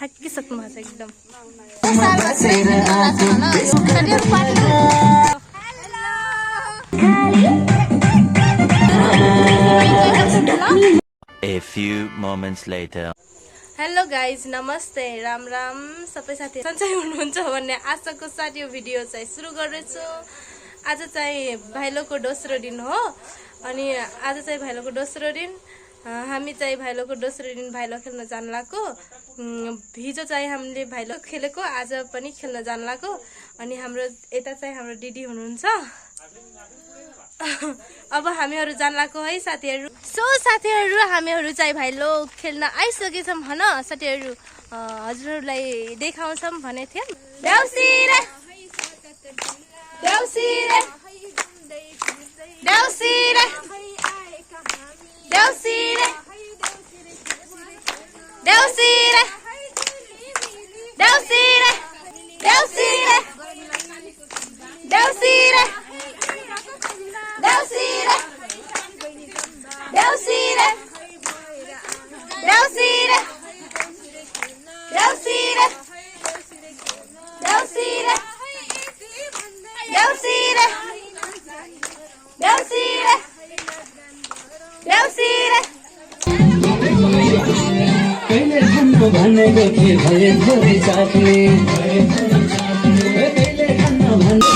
थाकिसक्नु भएको छ एकदम। A few moments later. Hello guys, नमस्ते, राम राम सबै साथी सन्चै हुनुहुन्छ भन्ने आशाको साथ यो भिडियो चाहिँ सुरु गर्दैछु। आज चाहिँ भाइलोको दोस्रो दिन हो अनि आज चाहिँ भाइलोको दोस्रो दिन हामी चाहिँ भाइलोको दोस्रो दिन भाइलो खेल्न जान लागेको। हिजो चाहिँ हामीले भाइलो खेलेको, आज पनि खेल्न जान लागेको। अनि हाम्रो यता चाहिँ हाम्रो दिदी हुनुहुन्छ। अब हामीहरू जान लागेको है साथीहरू। सो साथीहरू, हामीहरू चाहिँ भाइलो खेल्न आइसकेछौँ हैन साथीहरू। हजुरहरूलाई देखाउँछौँ भने थियौँ। देउसिरे देउसिरे देउसिरे देउसिरे देउसिरे देउसिरे देउसिरे देउसिरे देउसिरे देउसिरे देउसिरे देउसिरे देउसिरे देउसिरे देउसिरे देउसिरे कहिले खानु भनेको थिए भए थोरै चाख्ने कहिले खानु भनेको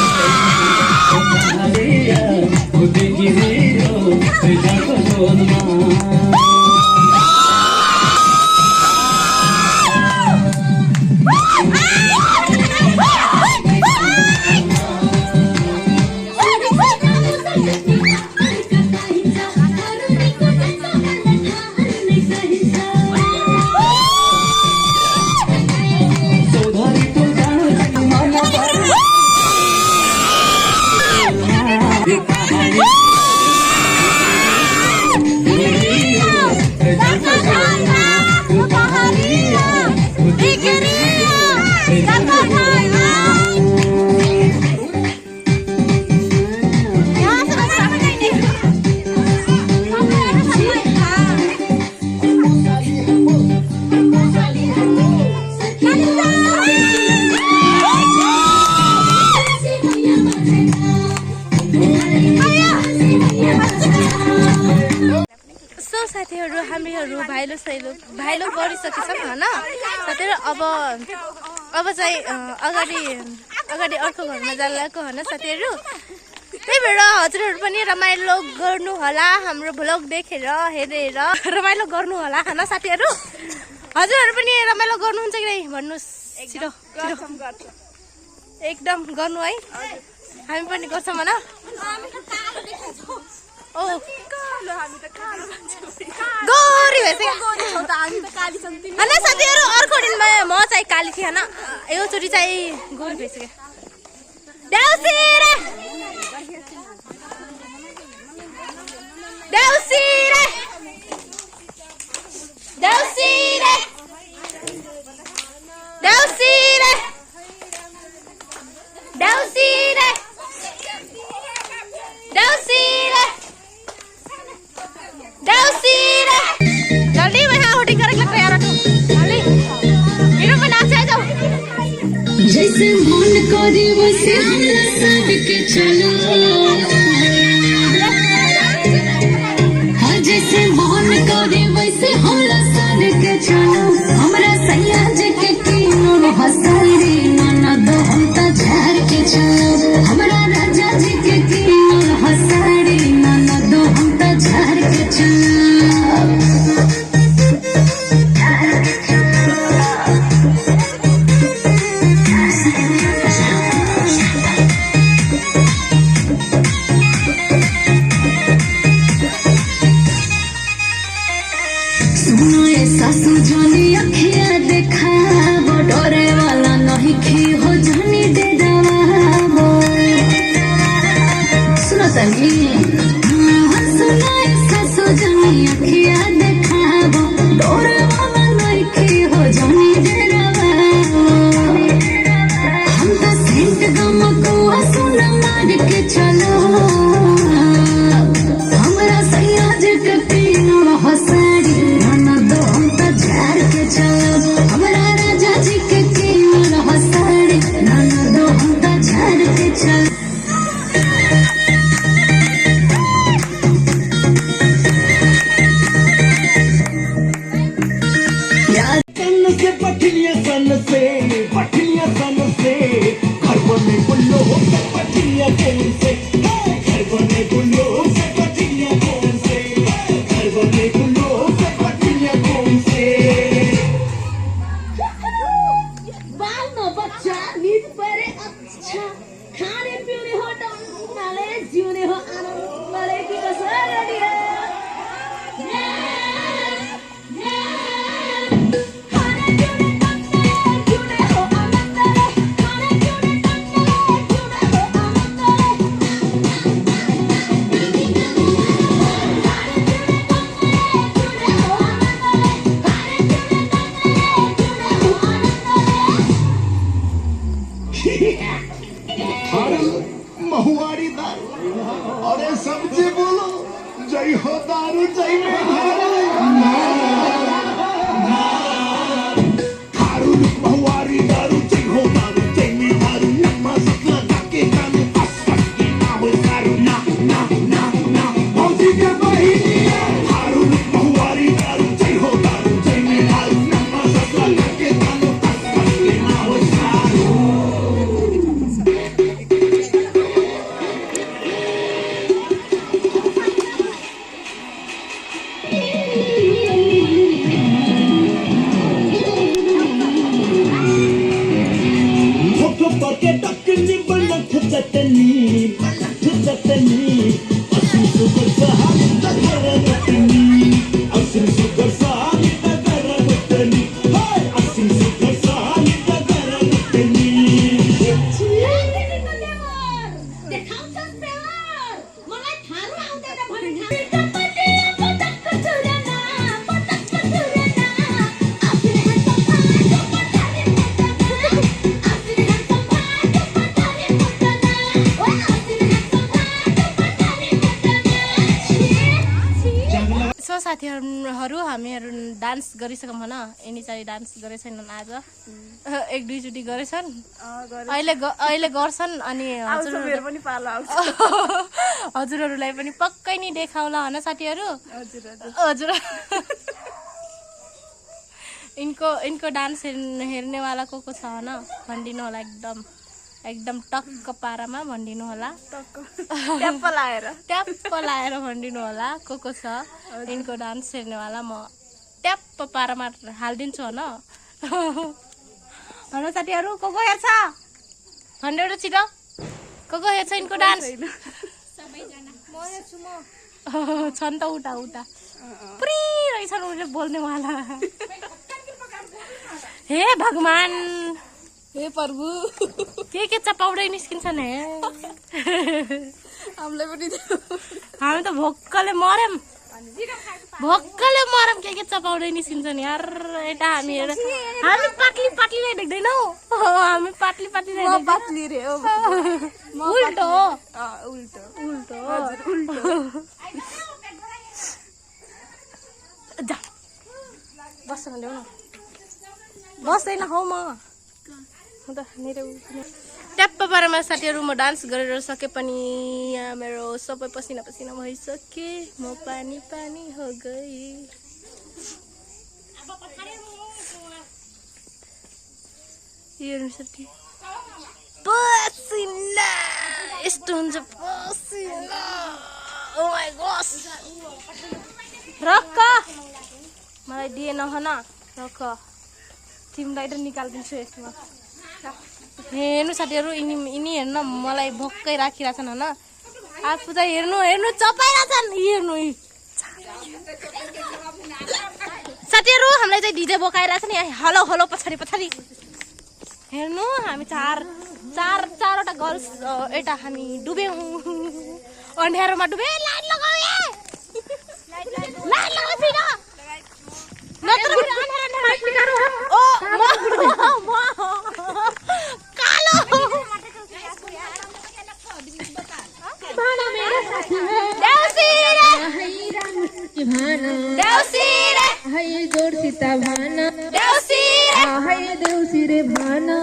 साथीहरू, हामीहरू भाइलो गरिसकेछौँ हैन साथीहरू। अब चाहिँ अगाडि अर्को घरमा जान लागेको हैन साथीहरू। त्यही भएर हजुरहरू पनि रमाइलो गर्नु होला, हाम्रो भ्लग देखेर हेरेर रमाइलो गर्नु होला हैन साथीहरू। हजुरहरू पनि रमाइलो गर्नुहुन्छ कि नै भन्नुहोस् छिटो छिटो। एकदम गर्नु है, हामी पनि गर्छौँ हैन। ओ गोरी होइन साथीहरू, अर्को दिनमा म चाहिँ काली थिएँ होइन, योचोटि चाहिँ गोरी भइसक्यो। देउसिरे देउसिरे देउसिरे देउसिरे देउसिरे देउसिरे देउसिरे। जल्दी वहाँ होटिंग करके लग तैयार हो जल्दी, हीरो पे नाच आ जाओ। जैसे मन करे वैसे हमरा सबके चलो, हाँ जैसे मन करे वैसे हमरा सबके चलो। हमरा सैया जी के तीनों हंसाई ननद हम त झार के चलो। हमरा राजा जी के तीनों हंसाई ननद हम त झार के चलो। बठिलिया सन से घर बने बुल्लो से बठिलिया कौन से घर बने बुल्लो से बठिलिया कौन से घर बने बुल्लो से बठिलिया कौन से बाल्न बच्चा निद परे अच्छा खाने पिउने हो टन्नाले जिउने हो आनन्दले के कसरी हो महुआरी दारू अरे सबसे बोलो जय हो दारू जय में दारू महुआरी दारू जय हो दारू जय में दारू नम्मा सकला जाके कानू असक की ना हो दारू ना मौजी के बहिनी दारू महुआरी दारू जय हो दारू जय में दारू नम्मा सकला जाके कानू असक की ना हो दारू porque takni balang chhatani asim sugar sahani tagaratani asim sugar sahani tagaratani hey asim sugar sahani tagaratani देखाउँछस् पेवर मलाई थारू आउँदैन भने पिटपट्टि पटक छुरेना आफूले सो साथीहरू हामीहरू डान्स गरिसक्यौँ होइन यिनी चाहिँ डान्स गरेको छैनन् आज एक दुईचोटि गरेछन् अहिले गर्छन् अनि हजुरहरूलाई पनि पक्कै नि देखाउला होइन साथीहरू हजुर इनको डान्स हेर्नेवाला को छ होइन भनिदिनु होला एकदम टक्क पारामा भनिदिनु होला ट्याप्प लाएर भनिदिनु होला को छ इनको डान्स हेर्नेवाला म ट्याप्प पारामा हालिदिन्छु होइन साथीहरू को हेर्छ भन्नु छिटो को हेर्छ इनको डान्स छन् त उता पुरै रहेछन् उनले बोल्नेवाला हे भगवान हे प्रभु के चपाउडै निस्किन्छन् हे हामी त भोक्कले मर्यौं के चपाउडै निस्किन्छन् यार यता हामी पातली नै देख्दैनौ हामी पातली नै पातली रे उल्टो जा बस्छ ल्याउ न बस्दैन हौ म ट्याप्प पारामा साथीहरू म डान्स गरेर सके पनि यहाँ मेरो सबै पसिना भइसके म पानी हो गई पसिना यस्तो हुन्छ पसिना ओ माय गॉड रक्क मलाई दिएन हन रक्क तिमीलाई त निकाल्दिन्छु यसमा हेर्नु साथीहरू यिनी हेर्न मलाई भक्कै राखिरहेछन् होइन आफू चाहिँ हेर्नु चपाइरहेछन् हेर्नु साथीहरू हामीलाई चाहिँ डिजे बोकाइरहेछ नि हलो पछाडि हेर्नु हामी चारवटा गर्ल्स एउटा हामी डुब्यौँ अँध्यारोमा डुबे लाइट लगाऊ सीता भाना देवसी रे भाना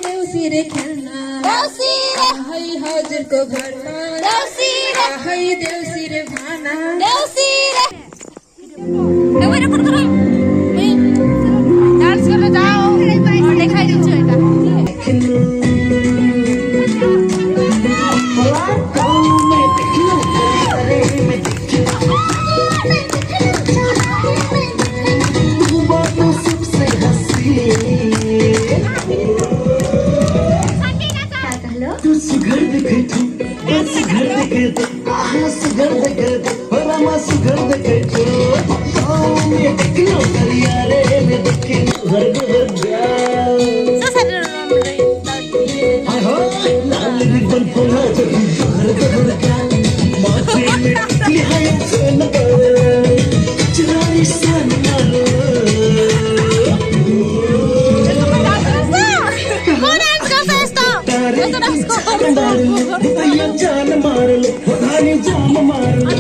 देवसी रे खेलना हजुर को घरमा देवसी रे भाना सान मारो अय्या जान मार लो धानी जान मार लो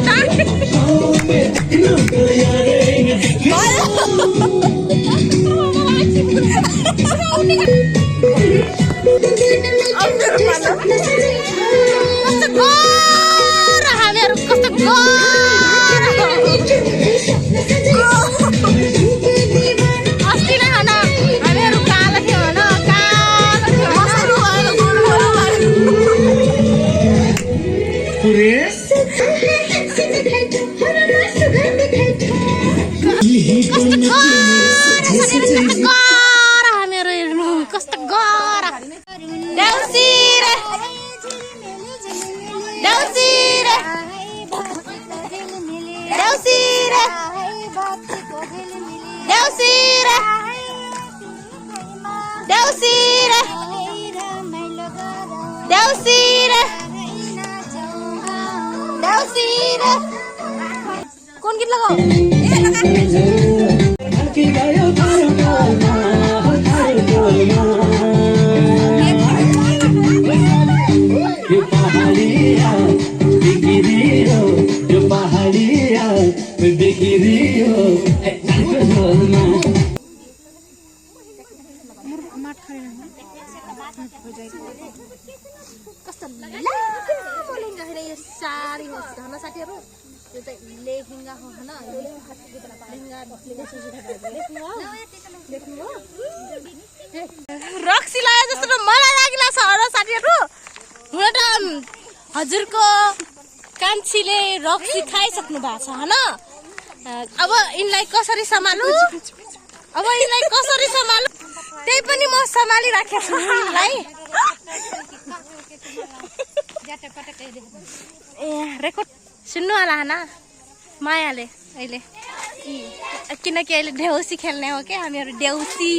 कौन गीत लगाओ कस्तो लामो लेहेङ्गा हेर यो साडी हो धन साथीहरु यो चाहिँ लेहेङ्गा हो हैन लेहेङ्गा रक्सी लाए जस्तो त मलाई लागिला छ र साथीहरु हुन त हजुरको कान्छीले रक्सी खाइसक्नु भएको छ हैन अब इनलाई कसरी सम्हालु त्यही पनि म सम्हाली राखेको छु इनलाई ए रेकर्ड सुन्नु होला हैन मायाले अहिले किनकि अहिले देउसी खेल्ने हो के हामीहरु देउसी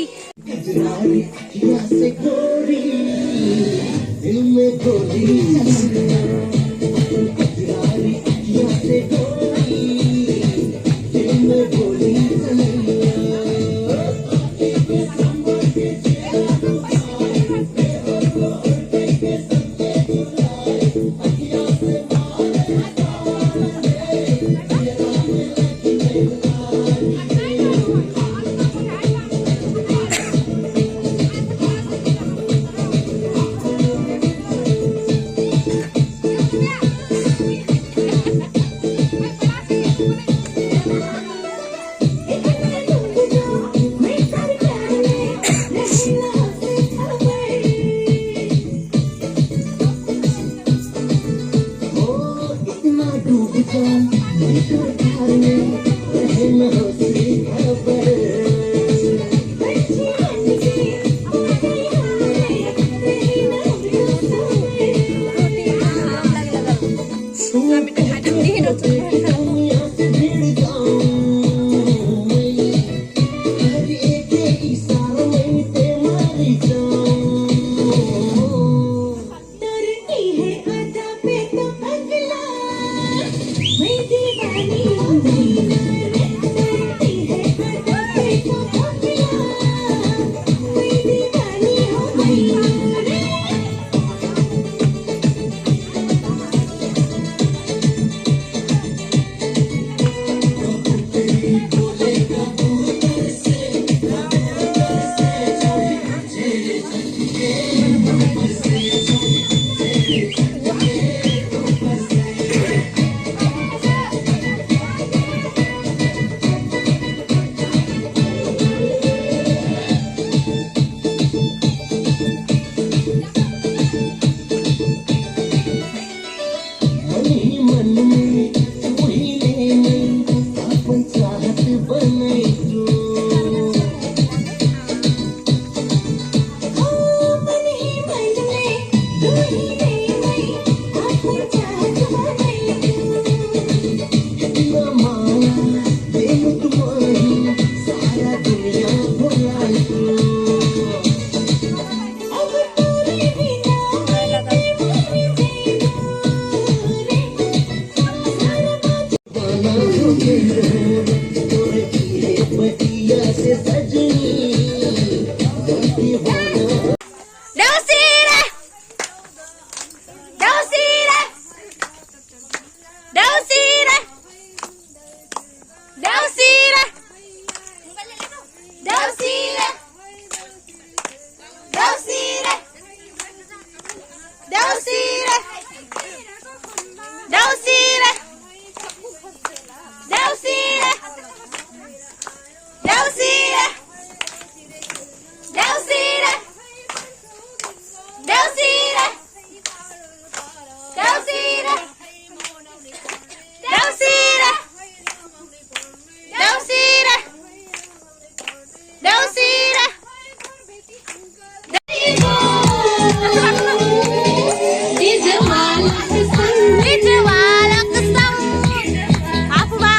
मटिया से सजनी बनती हो देउसी रे देउसी रे देउसी रे देउसी रे देउसी रे देउसी रे देउसी रे देउसी रे देउसी रे देउसी रे देउसी रे देउसी रे देउसी रे देउसी रे देउसी रे देउसी रे डीजे वाला के संग डीजे वाला कसम आफुमा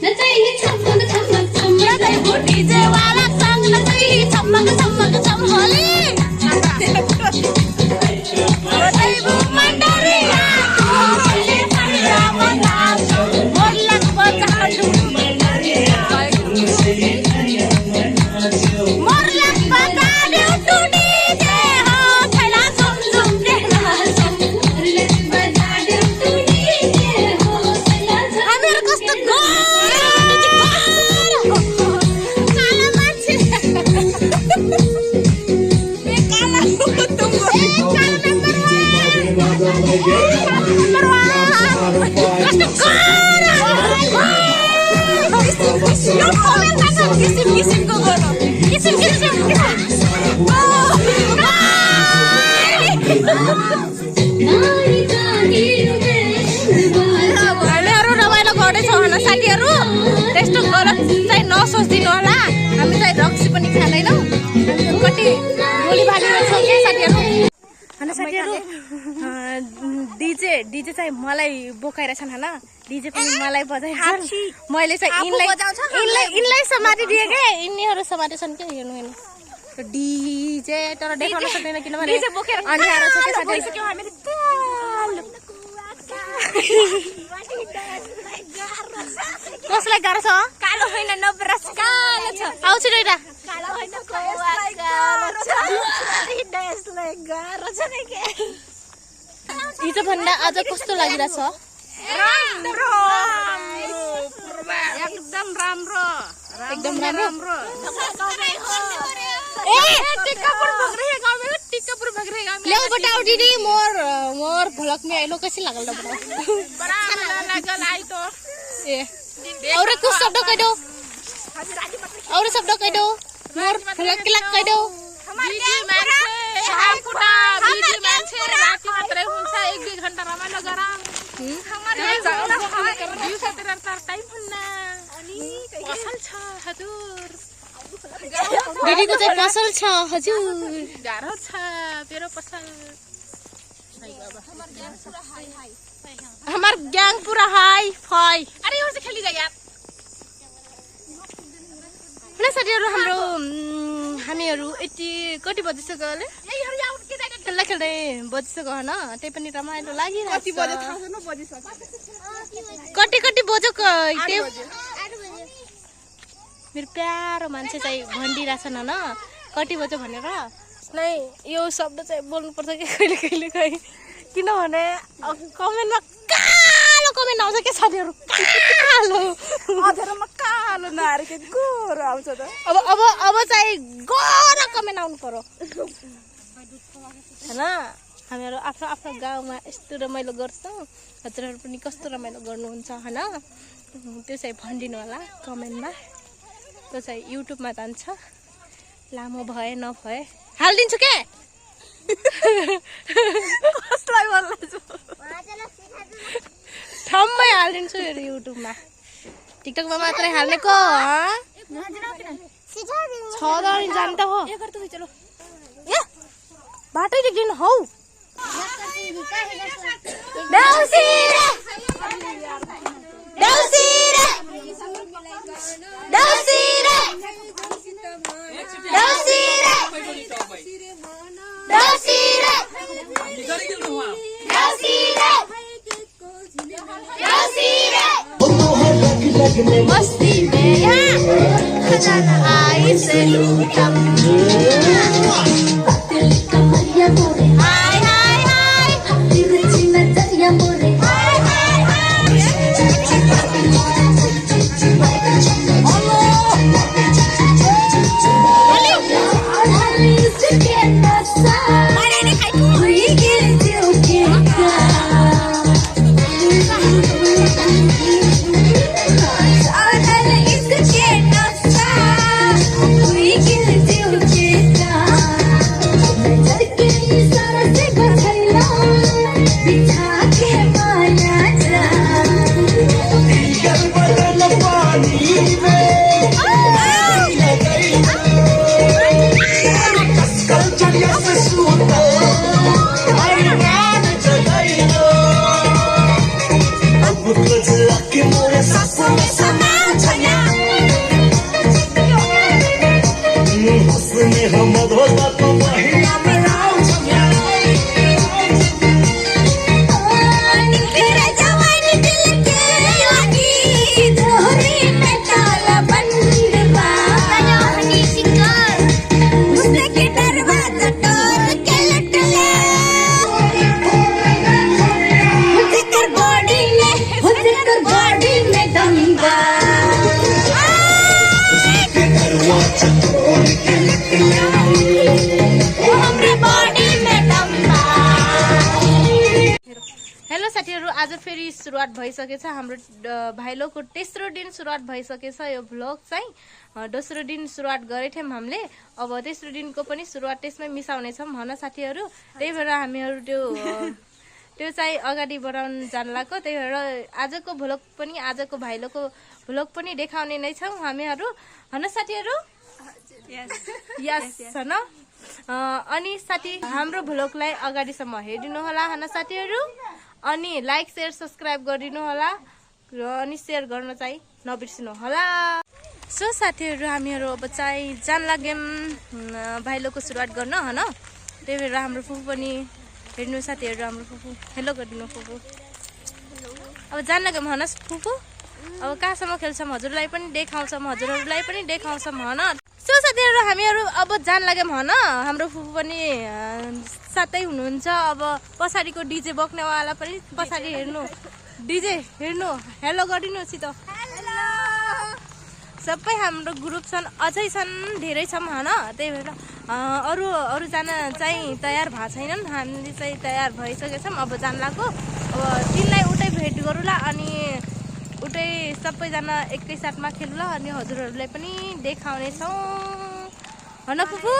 नचाई छमक छमक छमक वो डीजे वाला संग नचाई चमक चमक चमहोली बताई वो मंडरिया चले पंडा बना मोर लग बजा मोर लग बजा दे तू डीजे हो थैला झुम झुम दे बजा दे तू डीजे हो सला हमेर कष्ट काला मान्छे ए काला तुम काला किसिमको गर्नु किसिम नारी जानी रे हामीहरू रमाइलो गर्दैछौँ होइन साथीहरू त्यस्तो गलत चाहिँ नसोचिदिनु होला हामी चाहिँ रक्सी पनि खाँदैनौँ कति गोली बालिरहेछौँ क्या साथीहरू होइन साथीहरू डिजे चाहिँ मलाई बोकाइरहेछन् होइन डिजे पनि मलाई बजाइरहेछन् मैले चाहिँ यिनलाई समातिदिएँ क्या यिनीहरू समातेछन् क्या हेर्नु हेर्नु डिजे तर देखाउन सक्दैन किनभने अँध्यारो छ क्या साथीहरू कसलाई गाह्रो छ कालो होइन नब्रस कालो छ आउँछु र यता कालो होइन हिजो भन्दा आज कस्तो लागिरहेछ एकदम राम्रो एकदम राम्रो ल्याउ बताओ दीदी मोर भलक में आइलो कैसे लागल ना बताओ लागल आई तो ए और कुछ शब्द कह दो और शब्द कह दो मोर भलक के लग कह दो बीजी मान्छे राति मात्रै हुन्छ 1-2 घण्टा रमाइलो गरा टाइम हुन्न अनि पसल छ हजुर दिदीको चाहिँ पसल छ हजुर गाह्रो छ तेरो पसल हमार ग्याङ पूरा हाई फाई अरे यो चाहिँ खेली जा यार होइन साथीहरू हाम्रो हामीहरू यति कति बजिसक्यो अहिले खेल्दा खेल्दै बजिसक्यो होइन त्यही पनि रमाइलो लागिरहेको कति बज्यो मेरो प्यारो मान्छे चाहिँ भनिदिइरहेछन् होइन कति बज्यो भनेर नै यो शब्द चाहिँ बोल्नुपर्छ कि कहिले कहिले किनभने कमेन्टमा कालो कमेन्ट आउँछ क्या साथीहरू कालो अधरमा कालो नआएर के गोरो आउँछ त अब चाहिँ गोरो कमेन्ट आउनु पर्यो होइन हामीहरू आफ्नो आफ्नो गाउँमा यस्तो रमाइलो गर्छौँ हजुरहरू पनि कस्तो रमाइलो गर्नुहुन्छ होइन त्यो चाहिँ भनिदिनु होला कमेन्टमा त्यो चाहिँ युट्युबमा जान्छ लामो भए नभए हालिदिन्छु के कसलाई बोल्दैछु ठम्मै हालिदिन्छु युट्युबमा टिकटकमा मात्रै हाल्नेको जान्छ हो बाटै देख्दिनु हौ मस्ती में आई से लूटम पतली कमरिया मोरे हाय हाय हाय तिरछी नजरिया मोरे हाय हाय हाय इसके नशा हुई गिर दिल के हेलो साथीहरु आज फेरि सुरुवात भइसकेछ हाम्रो भाइलोको तेस्रो दिन सुरुवात भइसकेछ यो भ्लग चाहिँ दोस्रो दिन सुरुवात गरेथ्यौं हामीले अब तेस्रो दिनको पनि सुरुवात त्यसमै मिसाउने छौं हैन साथीहरु त्यही भएर हामीहरु त्यो चाहिँ अगाडि बढाउन जानलाको त्यही भएर आजको भ्लग पनि आजको भाइलोको भ्लग पनि देखाउने नै छौं हामीहरु हैन साथीहरु यस हैन अनि साथी हाम्रो भ्लगलाई अगाडिसम्म हेरिदिनु होला हैन साथीहरु अनि लाइक शेयर सब्स्क्राइब गरिदिनु होला र अनि शेयर गर्न चाहिँ नबिर्सिनु होला सो साथीहरु हामीहरु अब चाहिँ जान लाग्यौं भाइलोको सुरुवात गर्न हैन त्यही भएर हाम्रो फुफु पनि हेर्नु साथीहरु हाम्रो फुफु हेलो गरिदिनु फुफु अब जान लाग्यौं हैन फुफु अब कहाँसम्म खेल्छौं हजुरलाई पनि देखाउँछौं हजुरहरुलाई पनि देखाउँछौं हैन सो साथीहरु हामीहरु अब जान लाग्यौं हैन हाम्रो फुफु पनि साथै हुनुहुन्छ अब पछाडीको डीजे बक्नेवाला पनि पछाडी हेर्नु डीजे हेर्नु हेलो गरिदिनु छिटो हेलो सबै हाम्रो ग्रुप छन् अझै छन् धेरै छौं हैन त्यही भएर अरु जना चाहिँ तयार भएको छैनन् हामी चाहिँ तयार भइसकेछौं अब जान लाग्यो अब तिनलाई उतै भेट गरौँला अनि उतै सबैजना एकै साथमा खेलौँला अनि हजुरहरुलाई पनि देखाउने छौं हैन फुफु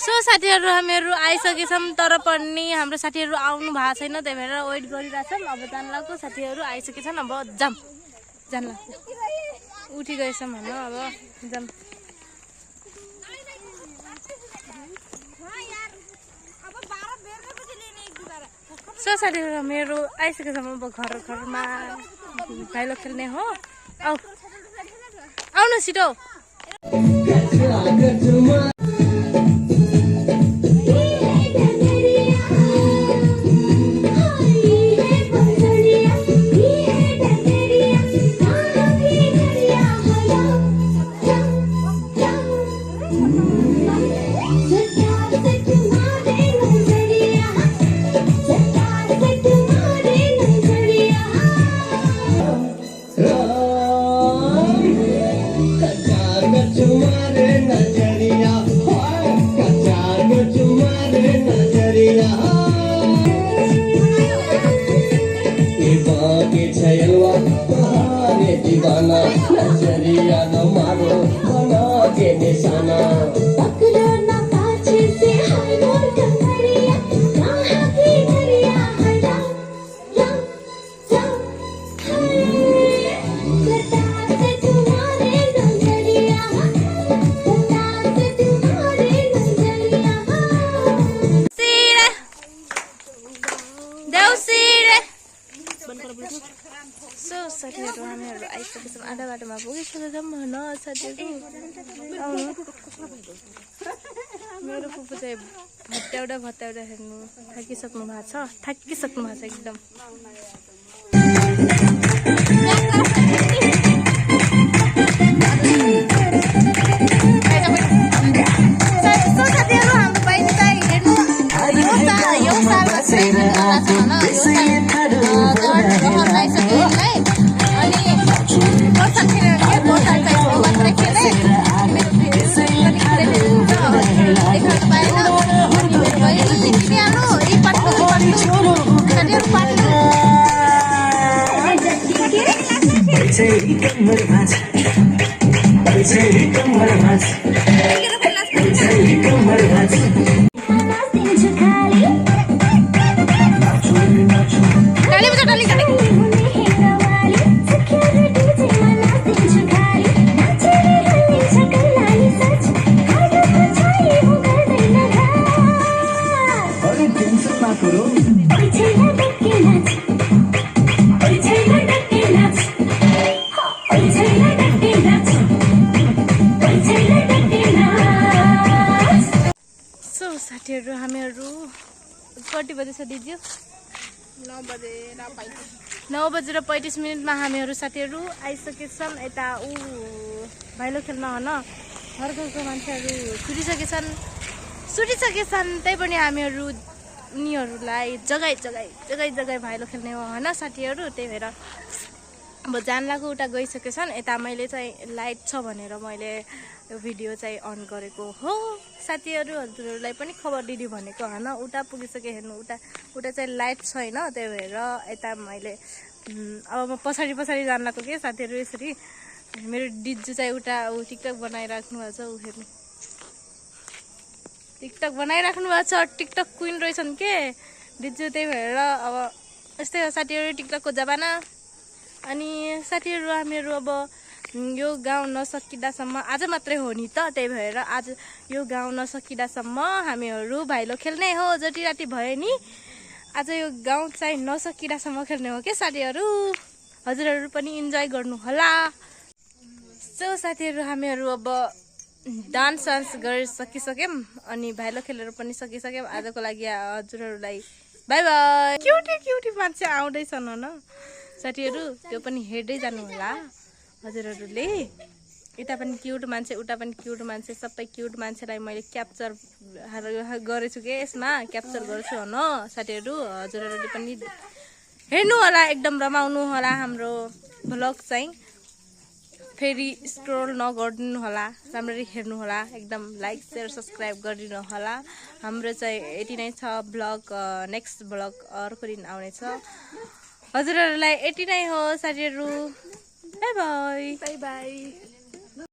सो साथीहरु हामीहरु आइसकेछौं तर पनि हाम्रो साथीहरु आउनु भएको छैन त्यही भएर वेट गरिरहेछौं अब जान लाग्यो साथीहरु आइसकेछन् अब जाम जान लाग्यो उठी गएछौं हैन अब जाम सो साथीहरु हामीहरु आइसकेछौं अब घरमा भाइलो खेल्ने हो आउनु छिटो साथीहरु हामीहरु आइसकेछौं आधा बाटोमा पुगिसकेछौं हैन साथीहरु मेरो फुफु चाहिँ भत्याउँदा हेर्नु थाकिसक्नु भएको छ एकदम डाली बजा डाली डाली अरे टेंशन ना करो सो साथीहरू हामीहरू कति बजे छ दिदी 9:35 हामीहरू साथीहरू आइसकेछन् यता भाइलो खेल्न होइन घर घरको मान्छेहरू सुतिसकेछन् त्यही पनि हामीहरू उनीहरूलाई जग्गै भाइलो खेल्ने हो होइन साथीहरू त्यही भएर अब जानलाको उता गइसकेछन् यता मैले चाहिँ लाइट छ भनेर मैले यो भिडियो चाहिँ अन गरेको हो साथीहरू हजुरहरूलाई पनि खबर दिदी भनेको होइन उता पुगिसके हेर्नु उता चाहिँ लाइट छैन त्यही भएर यता मैले अब म पछाडि जानलाको के साथीहरू यसरी मेरो दिजु चाहिँ उता टिकटक बनाइराख्नु भएको छ हेर्नु टिकटक बनाइराख्नु भएको छ टिकटक क्विन रहेछन् के दिजु त्यही भएर अब यस्तै हो साथीहरू टिकटकको जमाना अनि साथीहरू हामीहरू अब यो गाउँ नसकिदासम्म आज मात्रै हो नि त त्यही भएर आज यो गाउँ नसकिदासम्म हामीहरू भाइलो खेल्ने हो जति राति भयो नि आज यो गाउँ चाहिँ नसकिदासम्म खेल्ने हो के साथीहरू हजुरहरू पनि इन्जोय गर्नु होला सो साथीहरू हामीहरू अब डान्स गरिसकिसक्यौँ अनि भाइलो खेलेर पनि सकिसक्यौँ आजको लागि हजुरहरूलाई बाई बाई क्युटी मान्छे आउँदैछन् होइन साथीहरू त्यो पनि हेर्दै जानु होला हजुरहरूले यता पनि क्युट मान्छे उता पनि क्युट मान्छे सबै क्युट मान्छेलाई मैले क्याप्चर गरेछु के यसमा क्याप्चर गर्छु होइन साथीहरू हजुरहरूले पनि हेर्नु होला एकदम रमाउनु होला हाम्रो भ्लग चाहिँ फेरि स्क्रोल नगरिदिनु होला राम्ररी हेर्नु होला एकदम लाइक सेयर सब्सक्राइब गरिदिनु होला हाम्रो चाहिँ यति नै छ भ्लग नेक्स्ट भ्लग अर्को दिन आउनेछ हजुरहरूलाई यति नै हो साथीहरू बाई बाई